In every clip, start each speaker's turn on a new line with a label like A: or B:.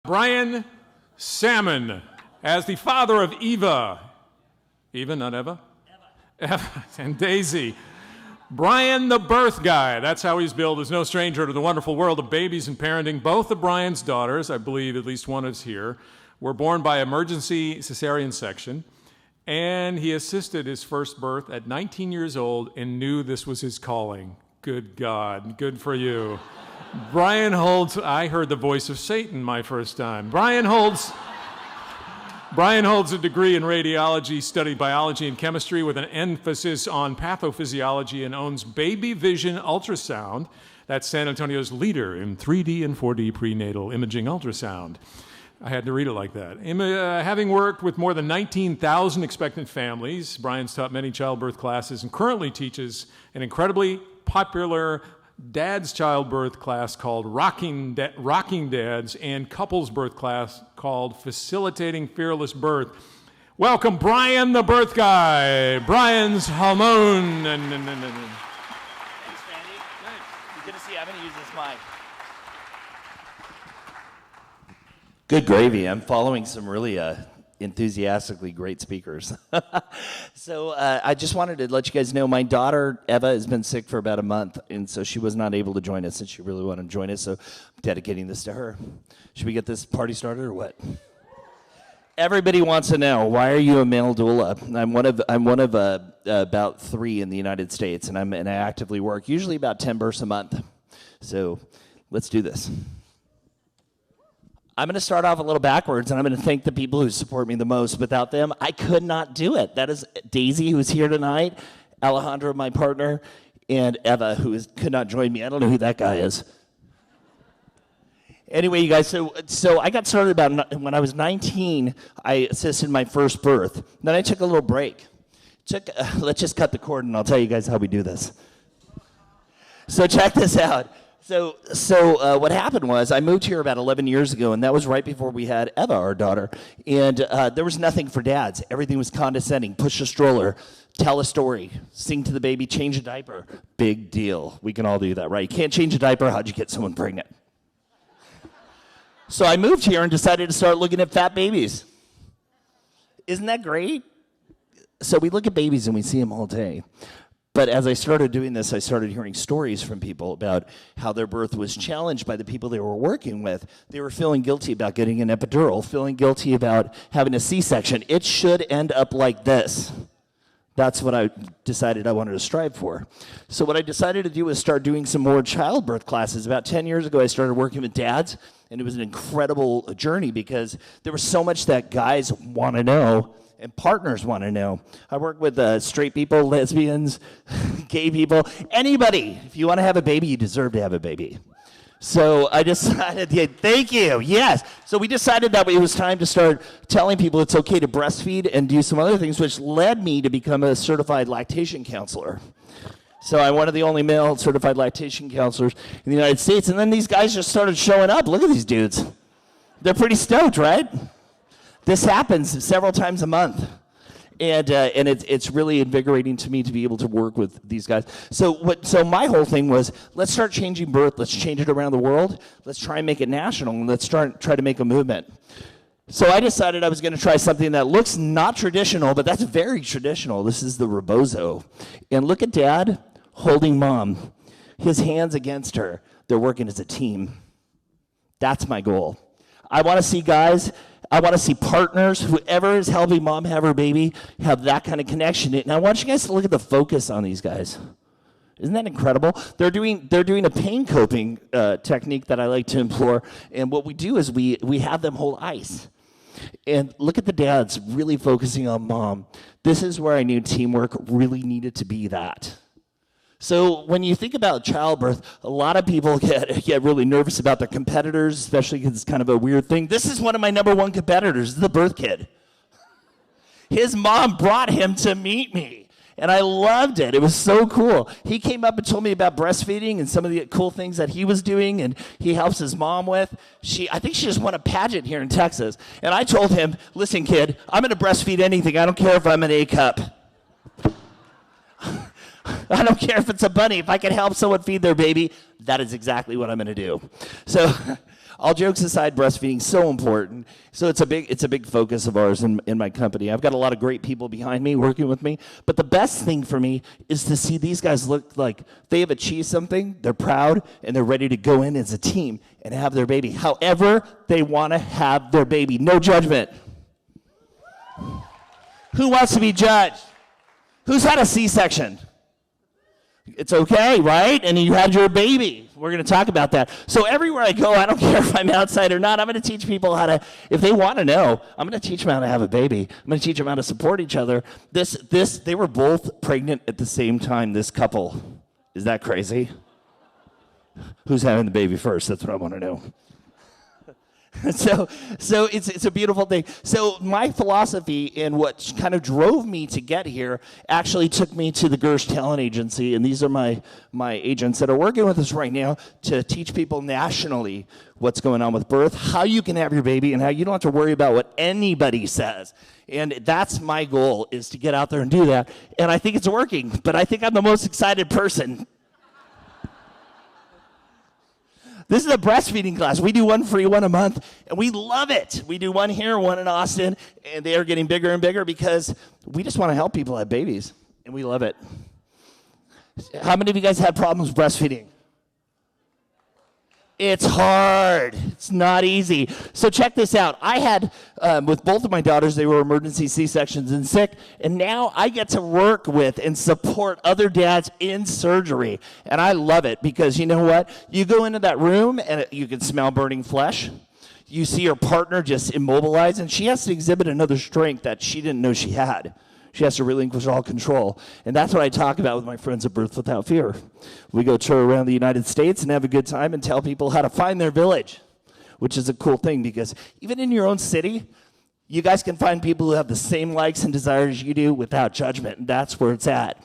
A: Brian Salmon as the father of Eva. Eva, not Eva? Eva and Daisy. Brian the birth guy, that's how he's billed, is no stranger to the wonderful world of babies and parenting. Both of Brian's daughters, I believe at least one is here, were born by emergency cesarean section, and he assisted his first birth at 19 years old and knew this was his calling. Good God, good for you. Brian holds, I heard the voice of Satan my first time. Brian holds a degree in radiology, studied biology and chemistry with an emphasis on pathophysiology, and owns Baby Vision Ultrasound. That's San Antonio's leader in 3D and 4D prenatal imaging ultrasound. I had to read it like that. Having worked with more than 19,000 expectant families, Brian's taught many childbirth classes and currently teaches an incredibly popular dad's childbirth class called Rocking Dads and couples birth class called Facilitating Fearless Birth. Welcome, Brian the birth guy. Brian's hormone.
B: Thanks, Randy. Thanks. Good to see you. I'm going to use this mic. Good gravy. I'm following some really enthusiastically great speakers. So I just wanted to let you guys know my daughter Eva has been sick for about a month, and so she was not able to join us, and she really wanted to join us, so I'm dedicating this to her. Should we get this party started or what? Everybody wants to know, why are you a male doula? I'm one of about 3 in the United States, and I actively work usually about 10 births a month. So let's do this. I'm going to start off a little backwards, and I'm going to thank the people who support me the most. Without them, I could not do it. That is Daisy, who's here tonight, Alejandro, my partner, and Eva, who could not join me. I don't know who that guy is. Anyway, you guys, so I got started when I was 19. I assisted my first birth. Then I took a little break. Let's just cut the cord, and I'll tell you guys how we do this. So check this out. So what happened was I moved here about 11 years ago, and that was right before we had Eva, our daughter. And there was nothing for dads. Everything was condescending. Push a stroller, tell a story, sing to the baby, change a diaper. Big deal. We can all do that, right? You can't change a diaper. How'd you get someone pregnant? So I moved here and decided to start looking at fat babies. Isn't that great? So we look at babies and we see them all day. But as I started doing this, I started hearing stories from people about how their birth was challenged by the people they were working with. They were feeling guilty about getting an epidural, feeling guilty about having a C-section. It should end up like this. That's what I decided I wanted to strive for. So what I decided to do was start doing some more childbirth classes. About 10 years ago, I started working with dads, and it was an incredible journey because there was so much that guys want to know and partners want to know. I work with straight people, lesbians, gay people, anybody. If you want to have a baby, you deserve to have a baby. So I decided, yeah, thank you, yes. So we decided that it was time to start telling people it's okay to breastfeed and do some other things, which led me to become a certified lactation counselor. So I'm one of the only male certified lactation counselors in the United States. And then these guys just started showing up. Look at these dudes. They're pretty stoked, right? This happens several times a month, and it's really invigorating to me to be able to work with these guys. So my whole thing was, let's start changing birth. Let's change it around the world. Let's try and make it national, and let's try to make a movement. So I decided I was going to try something that looks not traditional, but that's very traditional. This is the Rebozo. And look at Dad holding Mom, his hands against her. They're working as a team. That's my goal. I want to see guys, I want to see partners, whoever is helping Mom have her baby, have that kind of connection. And I want you guys to look at the focus on these guys. Isn't that incredible? They're doing a pain coping technique that I like to employ. And what we do is we have them hold ice. And look at the dads really focusing on Mom. This is where I knew teamwork really needed to be that. So when you think about childbirth, a lot of people get really nervous about their competitors, especially because it's kind of a weird thing. This is one of my number one competitors, the birth kid. His mom brought him to meet me, and I loved it. It was so cool. He came up and told me about breastfeeding and some of the cool things that he was doing, and he helps his mom with. I think she just won a pageant here in Texas. And I told him, listen, kid, I'm going to breastfeed anything. I don't care if I'm an A cup. I don't care if it's a bunny. If I can help someone feed their baby, that is exactly what I'm going to do. So all jokes aside, breastfeeding is so important. So it's a big focus of ours in my company. I've got a lot of great people behind me working with me. But the best thing for me is to see these guys look like they have achieved something, they're proud, and they're ready to go in as a team and have their baby however they want to have their baby. No judgment. Who wants to be judged? Who's had a C-section? It's okay, right? And you had your baby. We're going to talk about that. So everywhere I go, I don't care if I'm outside or not, I'm going to teach people how to, if they want to know, I'm going to teach them how to have a baby. I'm going to teach them how to support each other. They were both pregnant at the same time, this couple. Is that crazy? Who's having the baby first? That's what I want to know. So it's a beautiful thing. So my philosophy and what kind of drove me to get here actually took me to the Gersh Talent Agency, and these are my agents that are working with us right now to teach people nationally what's going on with birth, how you can have your baby, and how you don't have to worry about what anybody says. And that's my goal, is to get out there and do that. And I think it's working, but I think I'm the most excited person. This is a breastfeeding class. We do one free, one a month, and we love it. We do one here, one in Austin, and they are getting bigger and bigger because we just want to help people have babies, and we love it. How many of you guys have problems breastfeeding? It's hard. It's not easy. So check this out. I had, with both of my daughters, they were emergency C-sections and sick, and now I get to work with and support other dads in surgery. And I love it because you know what? You go into that room and you can smell burning flesh. You see your partner just immobilized, and she has to exhibit another strength that she didn't know she had. She has to relinquish all control. And that's what I talk about with my friends at Birth Without Fear. We go tour around the United States and have a good time and tell people how to find their village, which is a cool thing because even in your own city, you guys can find people who have the same likes and desires you do without judgment, and that's where it's at.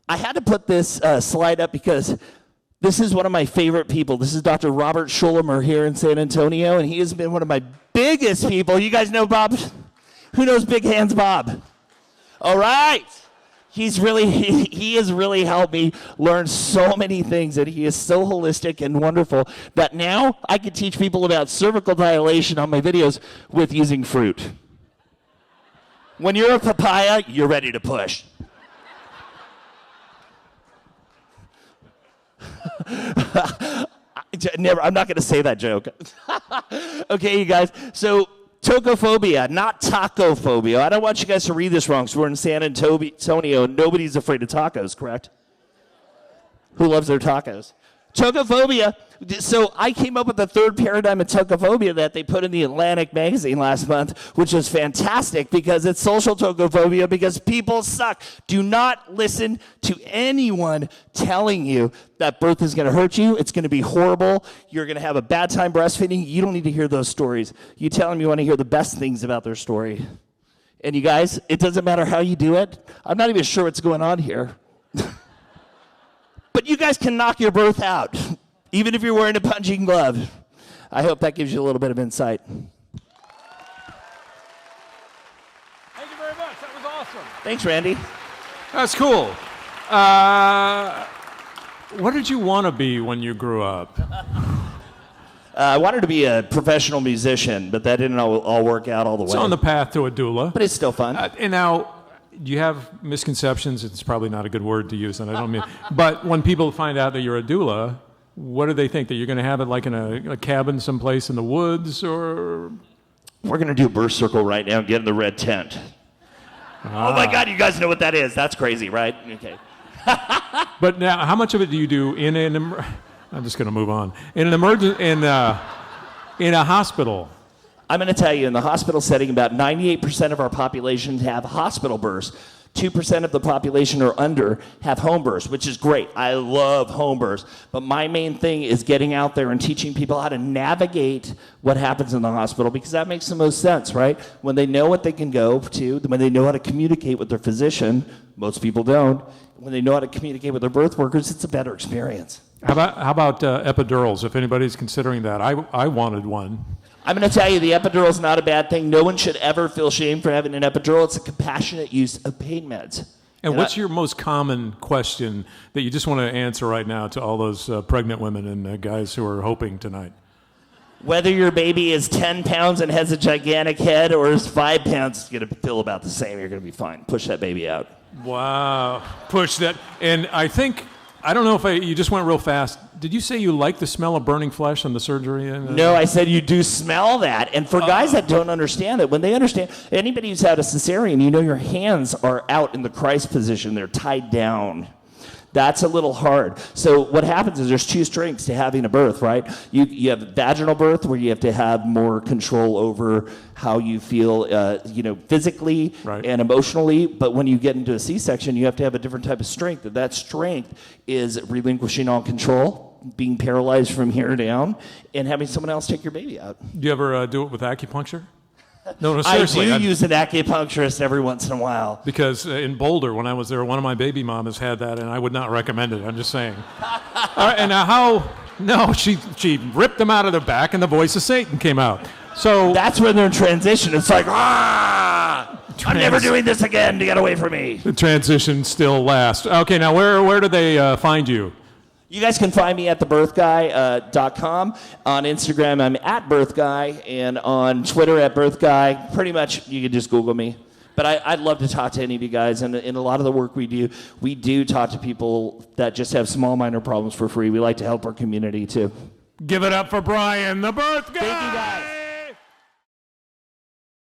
B: I had to put this slide up because this is one of my favorite people. This is Dr. Robert Schulmer here in San Antonio, and he has been one of my biggest people. You guys know Bob? Who knows Big Hands Bob? All right. He has really helped me learn so many things, and he is so holistic and wonderful that now I can teach people about cervical dilation on my videos with using fruit. When you're a papaya, you're ready to push. I'm not going to say that joke. Okay, you guys. So, Technophobia, not tacophobia. I don't want you guys to read this wrong, so we're in San Antonio. Nobody's afraid of tacos, correct? Who loves their tacos? Technophobia. So I came up with the third paradigm of technophobia that they put in the Atlantic magazine last month, which was fantastic because it's social technophobia because people suck. Do not listen to anyone telling you that birth is going to hurt you. It's going to be horrible. You're going to have a bad time breastfeeding. You don't need to hear those stories. You tell them you want to hear the best things about their story. And you guys, it doesn't matter how you do it. I'm not even sure what's going on here. But you guys can knock your birth out, even if you're wearing a punching glove. I hope that gives you a little bit of insight.
A: Thank you very much. That was awesome.
B: Thanks, Randy.
A: That's cool. What did you want to be when you grew up?
B: I wanted to be a professional musician, but that didn't all work out all the way.
A: It's on the path to a doula.
B: But it's still fun.
A: And now, do you have misconceptions? It's probably not a good word to use, and I don't mean. But when people find out that you're a doula, what do they think? That you're going to have it like in a cabin someplace in the woods, or?
B: We're going to do a birth circle right now and get in the red tent. Oh my God, you guys know what that is. That's crazy, right? Okay.
A: But now, how much of it do you do in an? I'm just going to move on. In an in a hospital.
B: I'm going to tell you, in the hospital setting, about 98% of our population have hospital births. 2% of the population or under have home births, which is great. I love home births. But my main thing is getting out there and teaching people how to navigate what happens in the hospital, because that makes the most sense, right? When they know what they can go to, when they know how to communicate with their physician, most people don't. When they know how to communicate with their birth workers, it's a better experience.
A: How about epidurals, if anybody's considering that? I wanted one.
B: I'm going to tell you, the epidural is not a bad thing. No one should ever feel shame for having an epidural. It's a compassionate use of pain meds.
A: And what's your most common question that you just want to answer right now to all those pregnant women and guys who are hoping tonight?
B: Whether your baby is 10 pounds and has a gigantic head or is 5 pounds, it's going to feel about the same. You're going to be fine. Push that baby out.
A: Wow. Push that. And I don't know if you just went real fast. Did you say you like the smell of burning flesh on the surgery?
B: No, I said you do smell that. And for guys that don't understand it, when they understand, anybody who's had a cesarean, you know your hands are out in the Christ position. They're tied down. That's a little hard. So what happens is there's two strengths to having a birth, right? You have a vaginal birth where you have to have more control over how you feel, physically and emotionally. But when you get into a C-section, you have to have a different type of strength. And that strength is relinquishing all control, being paralyzed from here down, and having someone else take your baby out.
A: Do you ever do it with acupuncture? No,
B: I
A: seriously.
B: do use an acupuncturist every once in a while.
A: Because in Boulder, when I was there, one of my baby mamas had that, and I would not recommend it. I'm just saying. All right, and now how? No, she ripped them out of their back, and the voice of Satan came out. So
B: that's when they're in transition. It's like, I'm never doing this again. To get away from me.
A: The transition still lasts. Okay, now where do they find you?
B: You guys can find me at thebirthguy.com. On Instagram, I'm at birthguy, and on Twitter at birthguy. Pretty much, you can just Google me. But I'd love to talk to any of you guys. And in a lot of the work we do talk to people that just have small, minor problems for free. We like to help our community, too.
A: Give it up for Brian, the birth guy!
B: Thank you, guys.